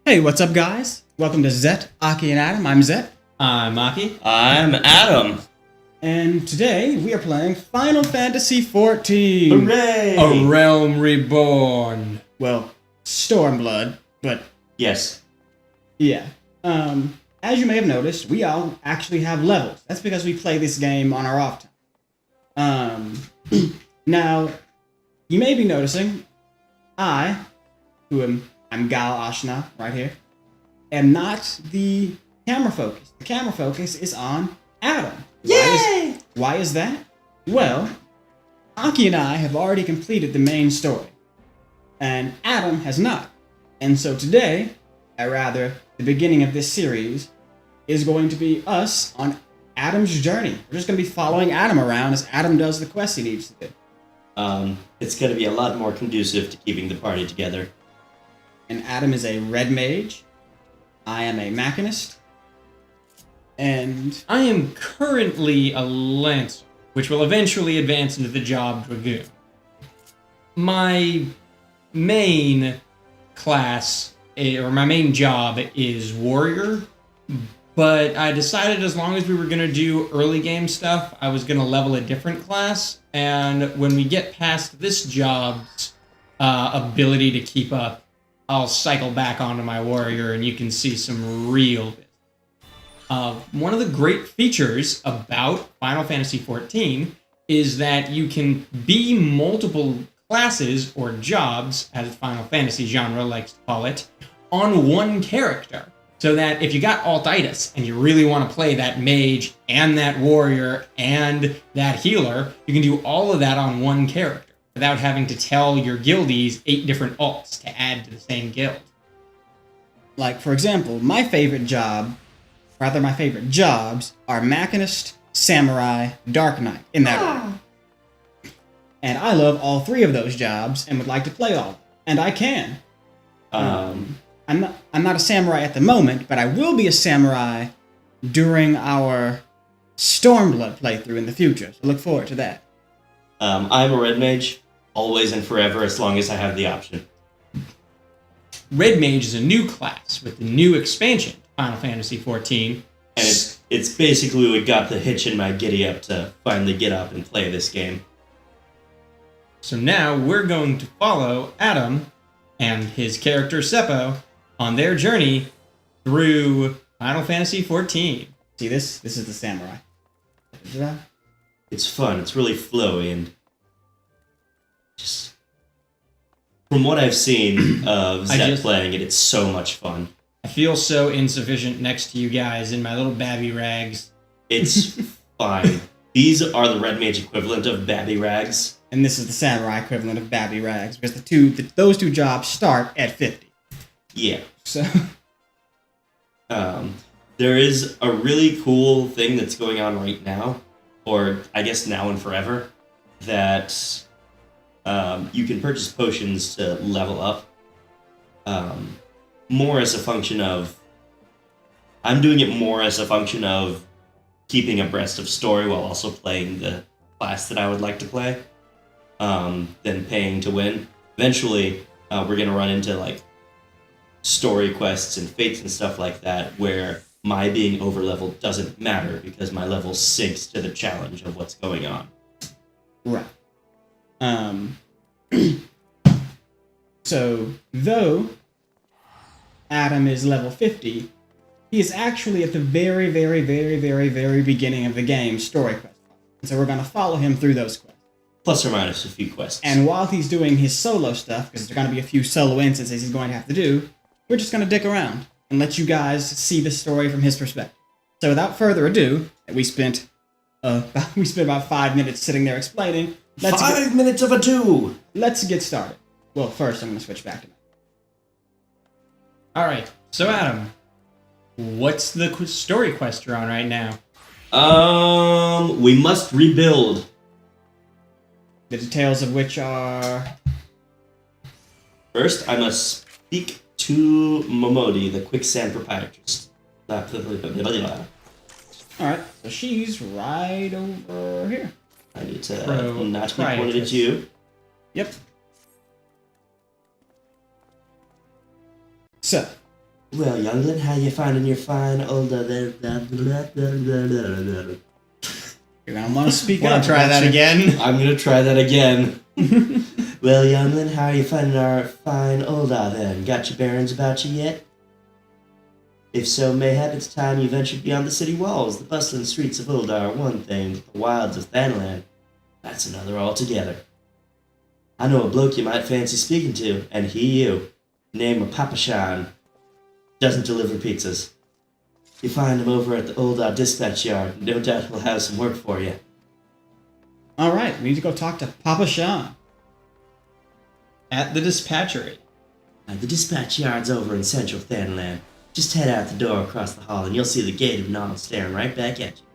Hey, what's up, guys? Welcome to Zet, Aki, and Adam. I'm Zet. I'm Aki. I'm Adam. And today we are playing Final Fantasy XIV. Hooray! A realm reborn. Well, Stormblood, but Yes. yeah. As you may have noticed, we all actually have levels. That's because we play this game on our off time. Now, you may be noticing, I'm Gal Ashna, right here, am not the camera focus. The camera focus is on Adam. Yay! Why is that? Well, Aki and I have already completed the main story, and Adam has not. And so today, or rather, the beginning of this series, is going to be us on Adam's journey. We're just going to be following Adam around as Adam does the quest he needs to do. It's going to be a lot more conducive to keeping the party together. And Adam is a red mage. I am a machinist. And I am currently a lancer, which will eventually advance into the job dragoon. My main class, or my main job, is warrior, but I decided as long as we were going to do early game stuff, I was going to level a different class, and when we get past this job's ability to keep up, I'll cycle back onto my warrior and you can see some real business. One of the great features about Final Fantasy XIV is that you can be multiple classes or jobs, as Final Fantasy genre likes to call it, on one character. So that if you got altitis and you really want to play that mage and that warrior and that healer, you can do all of that on one character without having to tell your guildies 8 different alts to add to the same guild. like, for example, my favorite jobs are machinist, samurai, dark knight, in that order. And I love all 3 of those jobs and would like to play all of them. And I can. I'm not a samurai at the moment, but I will be a samurai during our Stormblood playthrough in the future. So look forward to that. I'm a red mage, always and forever, as long as I have the option. Red Mage is a new class with the new expansion, Final Fantasy XIV. And it's basically what got the hitch in my giddy up to finally get up and play this game. So now we're going to follow Adam and his character Seppo on their journey through Final Fantasy XIV. See this? This is the samurai. It's fun, it's really flowy, and just from what I've seen of Zed playing it, it's so much fun. I feel so insufficient next to you guys in my little babby rags. It's fine. These are the red mage equivalent of babby rags. And this is the samurai equivalent of babby rags, because those two jobs start at 50. Yeah. So, there is a really cool thing that's going on right now, or I guess now and forever, that you can purchase potions to level up. More as a function of... I'm doing it more as a function of keeping abreast of story while also playing the class that I would like to play, than paying to win. Eventually, we're going to run into like story quests and fates and stuff like that, where my being over-leveled doesn't matter because my level syncs to the challenge of what's going on. right. So, though Adam is level 50, he is actually at the very, very, very, very, very beginning of the game story quest. And so we're going to follow him through those quests. Plus or minus a few quests. And while he's doing his solo stuff, because there's going to be a few solo instances he's going to have to do, we're just going to dick around and let you guys see the story from his perspective. So without further ado, we spent about 5 minutes sitting there explaining. 5 minutes of ado! Let's get started. Well, first I'm going to switch back to... Alright, so Adam, what's the story quest you're on right now? We must rebuild. The details of which are... First, I must speak to Momodi, the quicksand proprietress. Alright, so she's right over here. I need to not be pointed at you. Yep. So, Well, youngling, how you finding your fine old... You're gonna want to speak Want up. to try that again? I'm gonna try that again. Well, youngling, how are you finding our fine Oldar then? Got your bearings about you yet? If so, mayhap it's time you ventured beyond the city walls. The bustling streets of Uldar are one thing, but the wilds of Thanalan, that's another altogether. I know a bloke you might fancy speaking to, and he you. Name of Papa Shan. Doesn't deliver pizzas. You find him over at the Uldar dispatch yard. No doubt he'll have some work for you. Alright, we need to go talk to Papa Sean. At the dispatchery. The dispatch yard's over in central Thanalan. Just head out the door across the hall and you'll see the gate of Nod staring right back at you.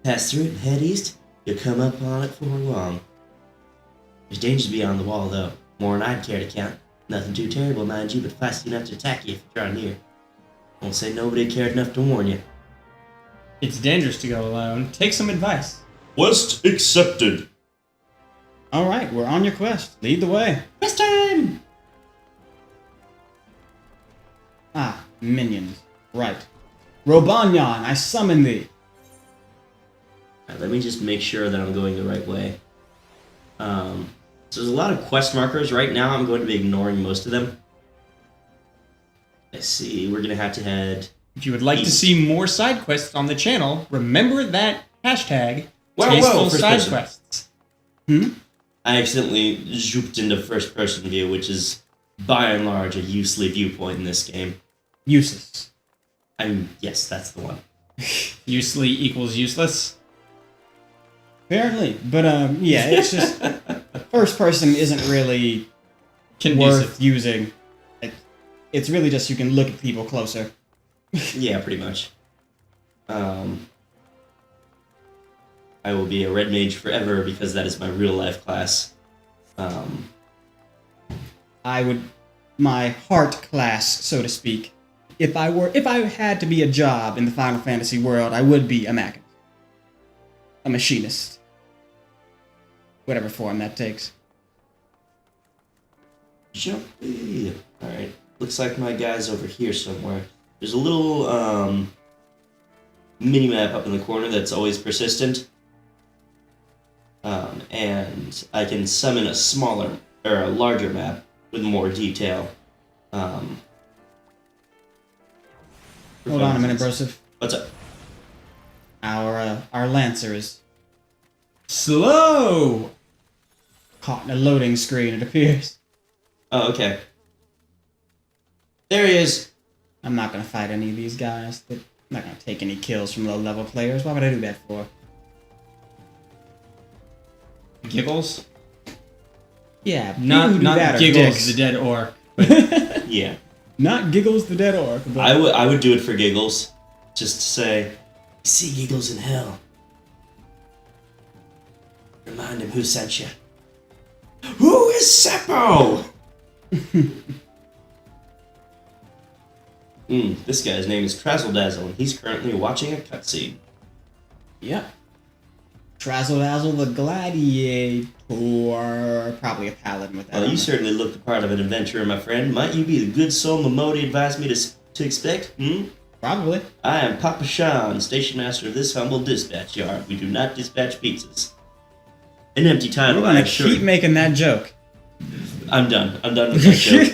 Pass through it and head east, you'll come up on it before long. There's dangers beyond the wall though, more than I'd care to count. Nothing too terrible, mind you, but feisty enough to attack you if you draw near. Won't say nobody cared enough to warn you. It's dangerous to go alone. Take some advice. Quest accepted. Alright, we're on your quest. Lead the way. Quest time! Ah, minions. Right. Robanyan, I summon thee. Let me just make sure that I'm going the right way. So there's a lot of quest markers. Right now I'm going to be ignoring most of them. Let's see, we're going to have to head... If you would like to see more side quests on the channel, remember that hashtag, Whoa, tasteful first side person. quests. I accidentally zooped into first-person view, which is, by and large, a useless viewpoint in this game. Useless. Yes, that's the one. Uselessly equals useless. Apparently. But, yeah, it's just... First person isn't really Conducive. worth using. It's really just you can look at people closer. Yeah, pretty much. I will be a red mage forever because that is my real-life class. My heart class, so to speak. If I had to be a job in the Final Fantasy world, I would be a machinist. A machinist. Whatever form that takes. Jumpy. Alright, looks like my guy's over here somewhere. There's a little, mini-map up in the corner that's always persistent. And I can summon a smaller, or a larger map with more detail. Hold on a minute, Broseph. What's up? Our Lancer is Slow! caught in a loading screen, it appears. Oh, okay. There he is. I'm not gonna fight any of these guys. I'm not gonna take any kills from low-level players. Why would I do that for? Giggles? Yeah, people Not who do that are Giggles, dicks. the dead orc. Yeah. Not Giggles the Dead Orc. But I would do it for giggles. Just to say, see giggles in hell. Remind him who sent you. Who is Seppo? This guy's name is Trazzle Dazzle, and he's currently watching a cutscene. Yep. Trazzle Dazzle the Gladiator. Probably a paladin with that. Well, you armor. certainly look the part of an adventurer, my friend. Might you be the good soul Momodi advised me to expect? Probably. I am Papa Shan, station master of this humble dispatch yard. We do not dispatch pizzas. An empty title, We're gonna I'm sure. keep making that joke. I'm done. I'm done with that joke.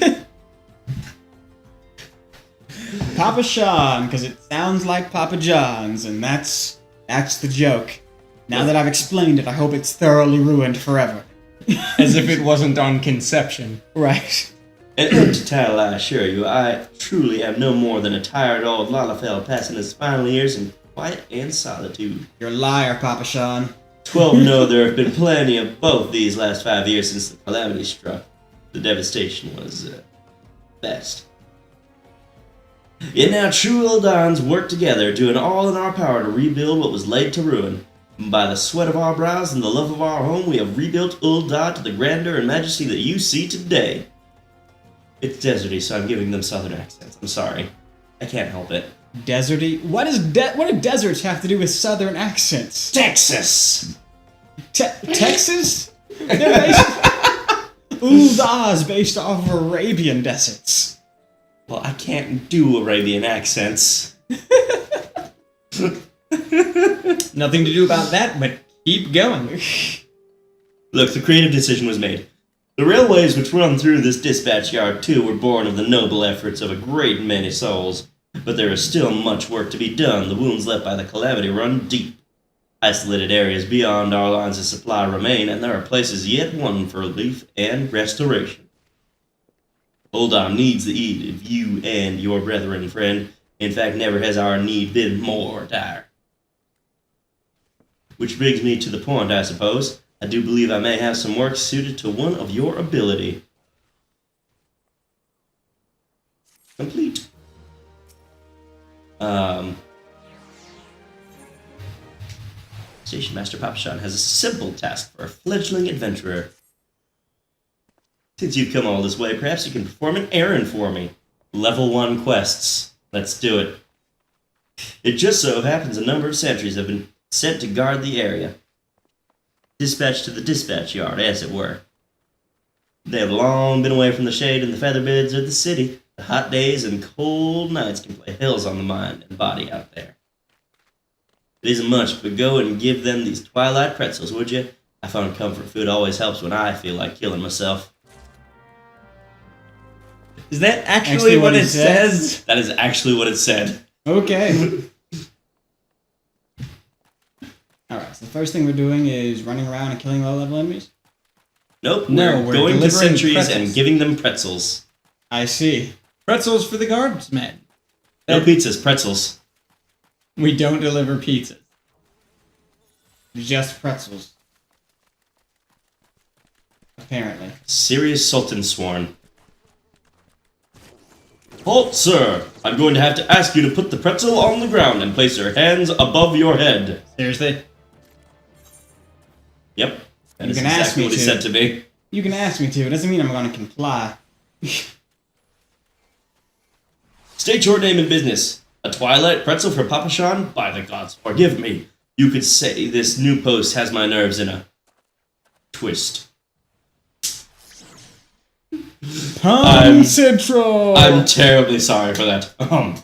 Papa Sean, because it sounds like Papa John's, and that's the joke. Now that I've explained it, I hope it's thoroughly ruined forever. As if it wasn't on conception. Right. An empty title, I assure you. I truly am no more than a tired old Lalafell passing his final years in quiet and solitude. You're a liar, Papa Sean. 12 know there have been plenty of both these last 5 years since the calamity struck. The devastation was best. Yet now true Eldons work together, doing all in our power to rebuild what was laid to ruin. By the sweat of our brows and the love of our home, we have rebuilt Uldar to the grandeur and majesty that you see today. It's deserty, so I'm giving them southern accents. I'm sorry. I can't help it. Deserty? What do deserts have to do with southern accents? Texas! Texas? They're based... Uldar's based off of Arabian deserts. Well, I can't do Arabian accents. Nothing to do about that, but keep going. Look, the creative decision was made. The railways which run through this dispatch yard, too, were born of the noble efforts of a great many souls. But there is still much work to be done. The wounds left by the calamity run deep. Isolated areas beyond our lines of supply remain, and there are places yet won for relief and restoration. Oldham needs the aid of you and your brethren, friend. In fact, never has our need been more dire. Which brings me to the point, I suppose. I do believe I may have some work suited to one of your ability. Complete. Station Master Papashan has a simple task for a fledgling adventurer. Since you've come all this way, perhaps you can perform an errand for me. Level 1 quests. Let's do it. It just so happens a number of sentries have been sent to guard the area. Dispatched to the dispatch yard, as it were. They have long been away from the shade and the feather beds of the city. The hot days and cold nights can play hells on the mind and body out there. It isn't much, but go and give them these twilight pretzels, would you? I found comfort food always helps when I feel like killing myself. Is that actually what it says? That is actually what it said. Okay. Alright, so the first thing we're doing is running around and killing low-level enemies? Nope, No, we're we're going to delivering sentries pretzels. and giving them pretzels. I see. Pretzels for the guardsmen. No pizzas, pretzels. We don't deliver pizzas. Just pretzels. Apparently. Serious Sultan sworn. Halt, sir! I'm going to have to ask you to put the pretzel on the ground and place your hands above your head. Seriously? Yep. That You is can ask exactly me what he to. said to me. You can ask me to, it doesn't mean I'm going to comply. State your name and business. A twilight pretzel for Papashan? By the gods, forgive me. You could say this new post has my nerves in a twist. Central! I'm terribly sorry for that.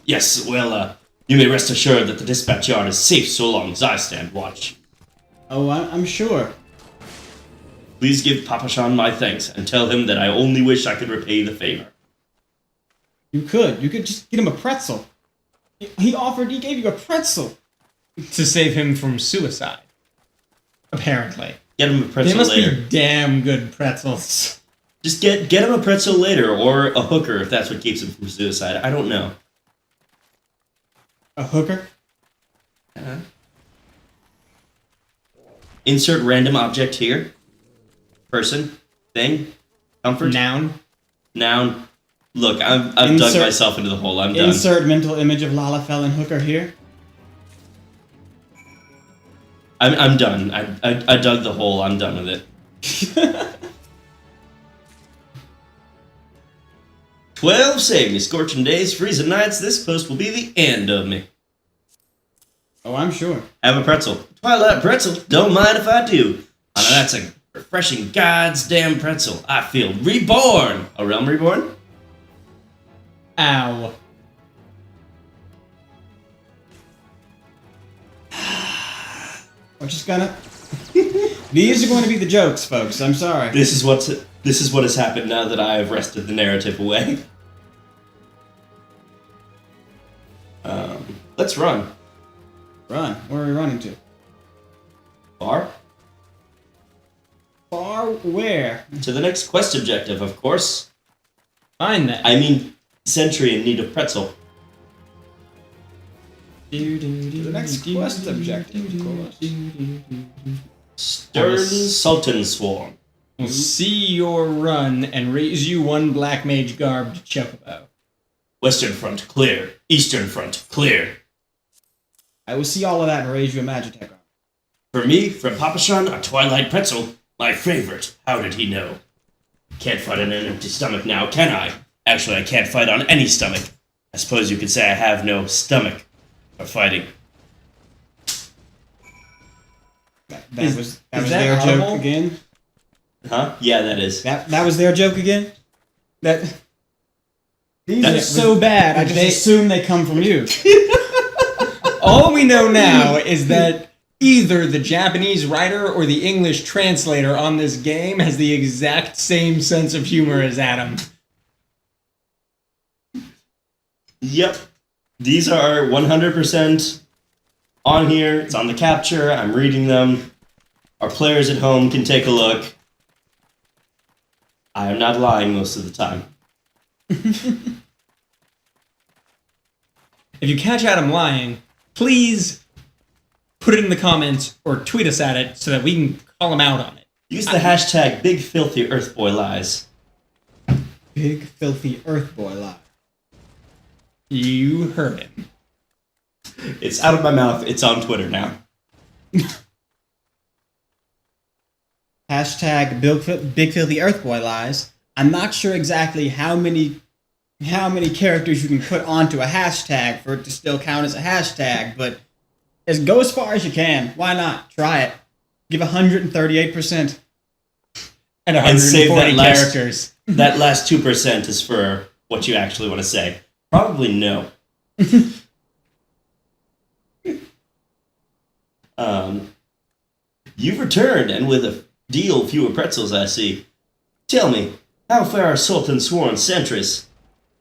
Yes, well, you may rest assured that the dispatch yard is safe so long as I stand watch. Oh, I'm sure. Please give Papashan my thanks and tell him that I only wish I could repay the favor. You could just get him a pretzel. He gave you a pretzel. To save him from suicide. Apparently. Get him a They pretzel must later. be damn good pretzels. Just get him a pretzel later, or a hooker if that's what keeps him from suicide. I don't know. A hooker? Insert random object here. Person. Thing. Comfort. Noun. Noun. Look, I've dug Insert- myself into the hole. I'm done. Insert mental image of Lalafell and hooker here. I'm done. I dug the hole. I'm done with it. 12 save me, scorching days, freezing nights. This post will be the end of me. Oh, I'm sure. Have a pretzel. Twilight pretzel. Don't mind if I do. I know that's a refreshing goddamn pretzel. I feel reborn. A realm reborn? Ow. We're just gonna... These are going to be the jokes, folks. I'm sorry. This is what has happened now that I have wrested the narrative away. Let's run. Run. Where are we running to? Far? Far where? To the next quest objective, of course. Fine then. I mean, sentry in need of pretzel. To the next quest objective, of course. Stern Sultan Swarm. We'll see your run and raise you one black mage garbed chocobo. Western front, clear. Eastern front, clear. I will see all of that and raise you a Magitech arm. For me, from Papashan, a twilight pretzel. My favorite. How did he know? Can't fight on an empty stomach now, can I? Actually, I can't fight on any stomach. I suppose you could say I have no stomach for fighting. That Is was that their audible? joke again? Huh? Yeah, that is. That was their joke again? That... These are so bad, I just assume they come from you. All we know now is that either the Japanese writer or the English translator on this game has the exact same sense of humor as Adam. Yep. These are 100% on here. It's on the capture. I'm reading them. Our players at home can take a look. I am not lying most of the time. If you catch Adam lying, please put it in the comments or tweet us at it so that we can call him out on it. Use the hashtag #BigFilthyEarthBoyLies. Big filthy earth boy lie. You heard him. It's out of my mouth. It's on Twitter now. Hashtag big filthy earth boy lies. I'm not sure exactly how many characters you can put onto a hashtag for it to still count as a hashtag, but go as far as you can. Why not? Try it. Give 138%. And 140 save that characters. That last 2% is for what you actually want to say. Probably no. You've returned, and with a deal fewer pretzels, I see. Tell me, how far are Sultan sworn sentries?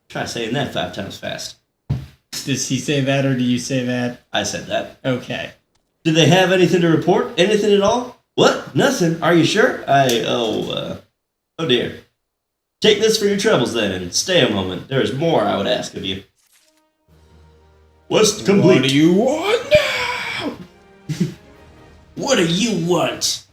Try saying that 5 times fast. Does he say that or do you say that? I said that. Okay. Do they have anything to report? Anything at all? What? Nothing? Are you sure? Oh dear. Take this for your troubles then, and stay a moment. There is more I would ask of you. What's complete? What do you want now? What do you want?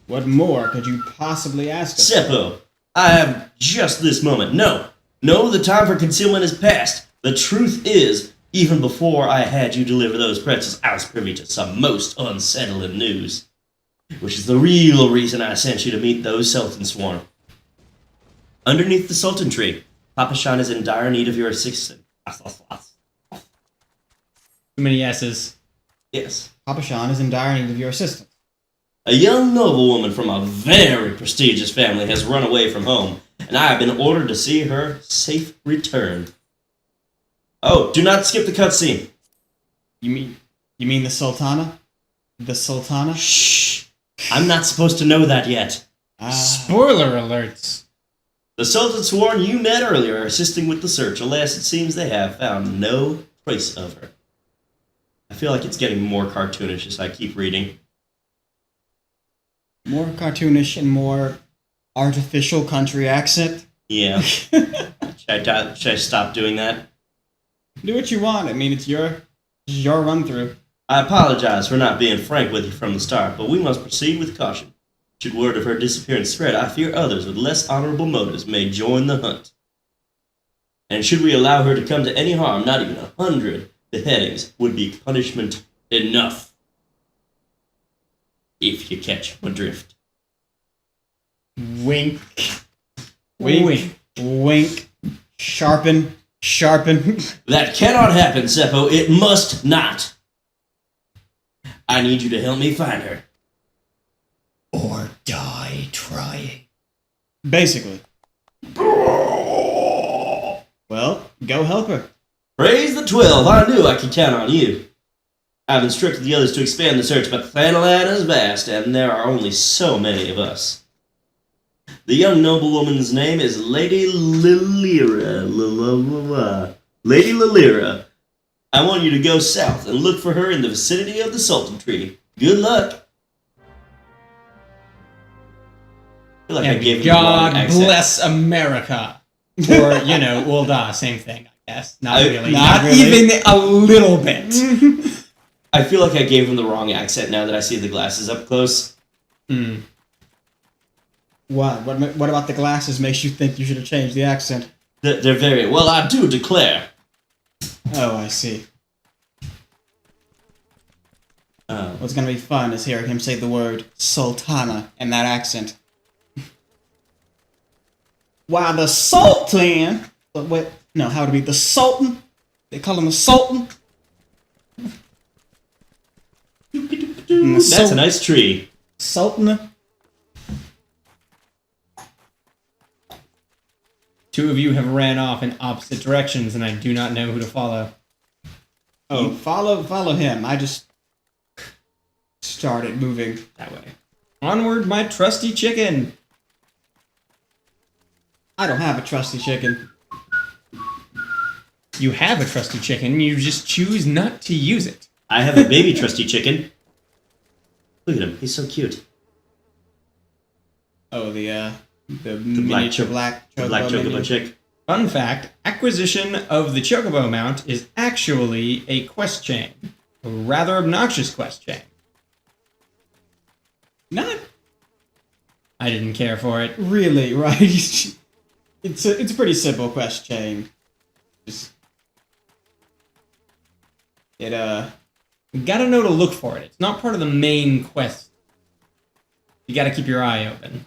What more could you possibly ask us? Seppo, I have just this moment. No, the time for concealment is past. The truth is, even before I had you deliver those pretzels, I was privy to some most unsettling news. Which is the real reason I sent you to meet those Sultan sworn. Underneath the Sultan tree, Papa Shan is in dire need of your assistance. Too many S's. Yes. Papa Shan is in dire need of your assistance. A young noblewoman from a very prestigious family has run away from home, and I have been ordered to see her safe return. Oh, do not skip the cutscene. You mean the Sultana? The Sultana? Shh. I'm not supposed to know that yet. Spoiler alerts. The Sultan sworn you met earlier are assisting with the search. Alas, it seems they have found no trace of her. I feel like it's getting more cartoonish as I keep reading. More cartoonish and more artificial country accent. Yeah. Should I stop doing that? Do what you want. I mean, it's your run-through. I apologize for not being frank with you from the start, but we must proceed with caution. Should word of her disappearance spread, I fear others with less honorable motives may join the hunt. And should we allow her to come to any harm, not even 100 beheadings would be punishment enough. If you catch my drift. Wink. Wink. Wink. Sharpen. That cannot happen, Seppo. It must not. I need you to help me find her. Or die trying. Basically. Well, go help her. Praise the 12. I knew I could count on you. I've instructed the others to expand the search, but the land is vast, and there are only so many of us. The young noblewoman's name is Lady Lilira. Lady Lilira. I want you to go south and look for her in the vicinity of the Sultan Tree. Good luck. I feel like I gave you the wrong God accent. bless America. Or, Ulda, same thing, I guess. Not really. not Not really. even a little bit. I feel like I gave him the wrong accent now that I see the glasses up close. What? What about the glasses makes you think you should have changed the accent? They're very... Well, I do declare. Oh, I see. What's gonna be fun is hearing him say the word Sultana in that accent. Why, the Sultan... Wait, no, how would it be? The Sultan? They call him the Sultan? That's a nice tree. Sultan? Two of you have ran off in opposite directions, and I do not know who to follow. Oh, follow him. I just started moving that way. Onward, my trusty chicken! I don't have a trusty chicken. You have a trusty chicken, you just choose not to use it. I have a baby trusty chicken. Look at him, he's so cute. Oh, the miniature black chocobo chick. Fun fact, acquisition of the chocobo mount is actually a quest chain. A rather obnoxious quest chain. Not I didn't care for it. really, right? It's a pretty simple quest chain. Just it You gotta know to look for it. It's not part of the main quest. You gotta keep your eye open.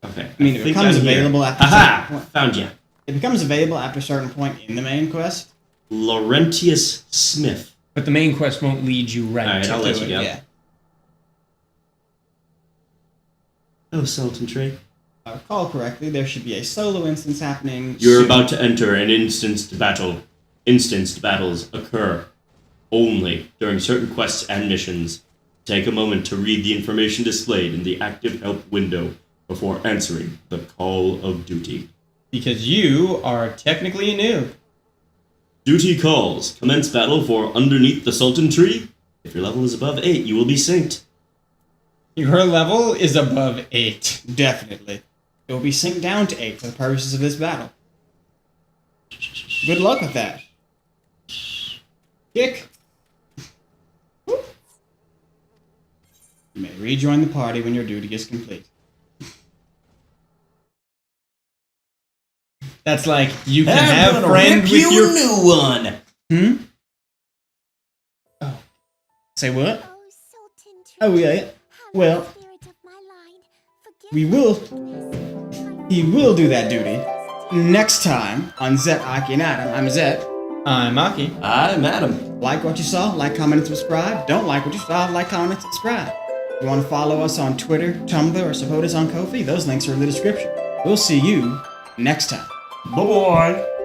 Okay. I mean, it think becomes I'm here. available after. Aha! Found you. It becomes available after a certain point in the main quest. Laurentius Smith. But the main quest won't lead you right Alright, to I'll let it. you go. Yeah. Oh, Sultan Tree. If I recall correctly, there should be a solo instance happening. You're soon. about to enter an instanced battle. Instanced battles occur only during certain quests and missions. Take a moment to read the information displayed in the active help window before answering the call of duty. Because you are technically a noob. Duty calls. Commence battle for underneath the Sultan Tree. If your level is above 8, you will be synced. Your level is above 8. Definitely. It will be synced down to 8 for the purposes of this battle. Good luck with that. Kick. Whoop. You may rejoin the party when your duty is complete. That's like, you can have friend with your... new one. Hmm? Oh. Say what? Oh, yeah. Well, we will. He will do that duty next time on Zet, Aki, and Adam. I'm Zet. I'm Aki. I'm Adam. Like what you saw, like, comment, and subscribe. Don't like what you saw, like, comment, and subscribe. If you want to follow us on Twitter, Tumblr, or support us on Ko-fi, those links are in the description. We'll see you next time. Bye-bye.